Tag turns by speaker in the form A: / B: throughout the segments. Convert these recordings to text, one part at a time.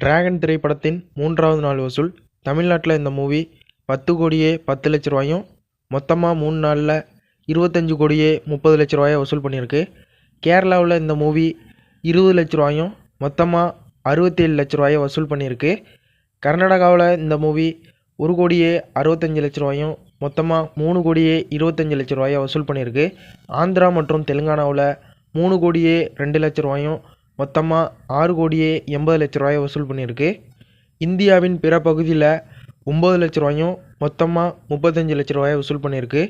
A: Dragon திரைப்படத்தின் 3வது நாள் வசூல். தமிழ்நாட்டில் இந்த மூவி 10 கோடியே 10 லட்ச ரூபாயும், மொத்தமாக 3 நாளில் 25 கோடியே 30 லட்ச ரூபாயை வசூல் பண்ணியிருக்கு. கேரளாவில் இந்த மூவி 20 லட்ச ரூபாயும், மொத்தமாக 67 லட்ச ரூபாயை வசூல் பண்ணியிருக்கு. கர்நாடகாவில் இந்த மூவி 1 கோடியே 65 லட்ச ரூபாயும், மொத்தமாக 3 கோடியே 25 லட்ச ரூபாயை வசூல் பண்ணியிருக்கு. ஆந்திரா மற்றும் தெலுங்கானாவில் 3 கோடியே 2 லட்ச ரூபாயும், மொத்தமாக 6 கோடியே 80 லட்ச ரூபாயை வசூல் பண்ணியிருக்கு. இந்தியாவின் பிற பகுதியில் 9 லட்ச ரூபாயும், மொத்தமாக 35 லட்ச ரூபாயை வசூல் பண்ணியிருக்கு.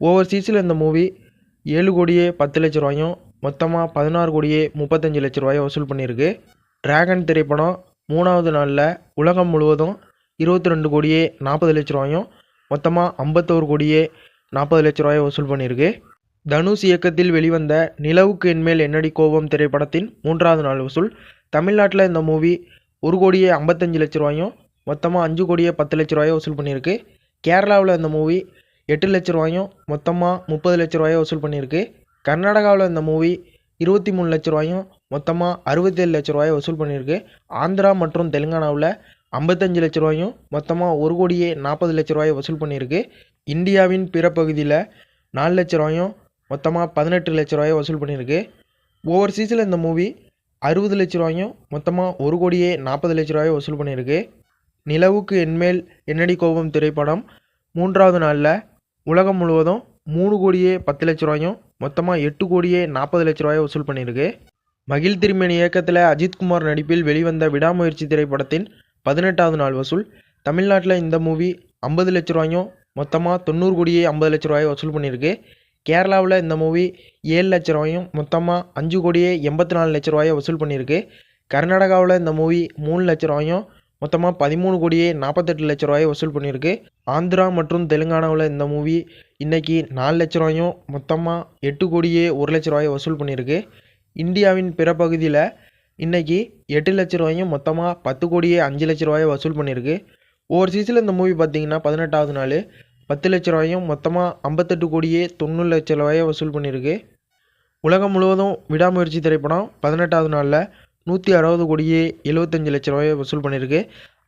A: ஓவர்சீஸில் இந்த மூவி 7 கோடியே 10 லட்ச ரூபாயும், மொத்தமாக 16 கோடியே 35 லட்ச ரூபாயை வசூல் பண்ணியிருக்கு. டிராகன் திரைப்படம் 3வது நாளில் உலகம் முழுவதும் 22 கோடியே 40 லட்ச ரூபாயும், மொத்தமாக 51 கோடியே 40 லட்ச ரூபாயை வசூல் பண்ணியிருக்கு. தனுஷ் இயக்கத்தில் வெளிவந்த நிலவுக்கு என்மேல் என்னடி கோபம் திரைப்படத்தின் 3வது நாள் வசூல். தமிழ்நாட்டில் இந்த மூவி 1 கோடியே 55 லட்ச ரூபாயும், மொத்தமாக 5 கோடியே 10 லட்ச ரூபாயை வசூல் பண்ணியிருக்கு. கேரளாவில் இந்த மூவி 8 லட்ச ரூபாயும், மொத்தமாக 30 லட்ச ரூபாயை வசூல் பண்ணியிருக்கு. கர்நாடகாவில் இந்த மூவி 23 லட்ச ரூபாயும், மொத்தமாக 67 லட்ச ரூபாயை வசூல் பண்ணியிருக்கு. ஆந்திரா மற்றும் தெலுங்கானாவில் 55 லட்ச ரூபாயும், மொத்தமாக 1 கோடியே 40 லட்ச ரூபாயை வசூல் பண்ணியிருக்கு. இந்தியாவின் பிற பகுதியில் 4 லட்ச ரூபாயும், மொத்தமாக 18 லட்ச ரூபாயை வசூல் பண்ணியிருக்கு. ஓவர்சீஸில் இந்த மூவி 60 லட்ச ரூபாயும், மொத்தமாக 1 கோடியே 40 லட்ச ரூபாயை வசூல் பண்ணியிருக்கு. நிலவுக்கு என்மேல் என்னடி கோபம் திரைப்படம் 3வது நாளில் உலகம் முழுவதும் 3 கோடியே 10 லட்ச ரூபாயும், மொத்தமாக 8 கோடியே 40 லட்ச ரூபாயை வசூல் பண்ணியிருக்கு. மகிழ் திருமேனி இயக்கத்தில் அஜித்குமார் நடிப்பில் வெளிவந்த விடாமுயற்சி திரைப்படத்தின் 18வது நாள் வசூல். தமிழ்நாட்டில் இந்த மூவி 50 லட்ச ரூபாயும், மொத்தமாக 90 கோடியே 50 லட்ச ரூபாயை வசூல் பண்ணியிருக்கு. கேரளாவில் இந்த மூவி 7 லட்ச ரூபாயும், மொத்தமாக 5 கோடியே 84 லட்ச ரூபாயை வசூல் பண்ணியிருக்கு. கர்நாடகாவில் இந்த மூவி 3 லட்ச ரூபாயும், மொத்தமாக 13 கோடியே 48 லட்ச ரூபாயை வசூல் பண்ணியிருக்கு. ஆந்திரா மற்றும் தெலுங்கானாவில் இந்த மூவி இன்றைக்கி 4 லட்ச ரூபாயும், மொத்தமாக 8 கோடியே 1 லட்ச ரூபாயை வசூல் பண்ணியிருக்கு. இந்தியாவின் பிற பகுதியில் இன்றைக்கி 8 லட்ச ரூபாயும், மொத்தமாக 10 கோடியே 5 லட்ச ரூபாயை வசூல் பண்ணியிருக்கு. ஓவர்சீஸில் இந்த மூவி பார்த்திங்கன்னா 18வது நாள் 10 லட்ச ரூபாயும், மொத்தமாக 58 கோடியே 90 லட்ச ரூபாயை வசூல் பண்ணியிருக்கு. உலகம் முழுவதும் விடாமுயற்சி திரைப்படம் 18வது நாளில் 160 கோடியே 75 லட்ச ரூபாயை வசூல் பண்ணியிருக்கு.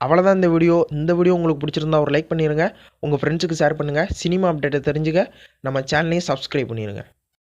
A: அவ்வளோதான் இந்த வீடியோ. இந்த வீடியோ உங்களுக்கு பிடிச்சிருந்தா ஒரு லைக் பண்ணிடுங்க, உங்கள் ஃப்ரெண்ட்ஸுக்கு ஷேர் பண்ணுங்கள். சினிமா அப்டேட்டை தெரிஞ்சுக்க நம்ம சேனலையும் சப்ஸ்கிரைப் பண்ணிடுங்க.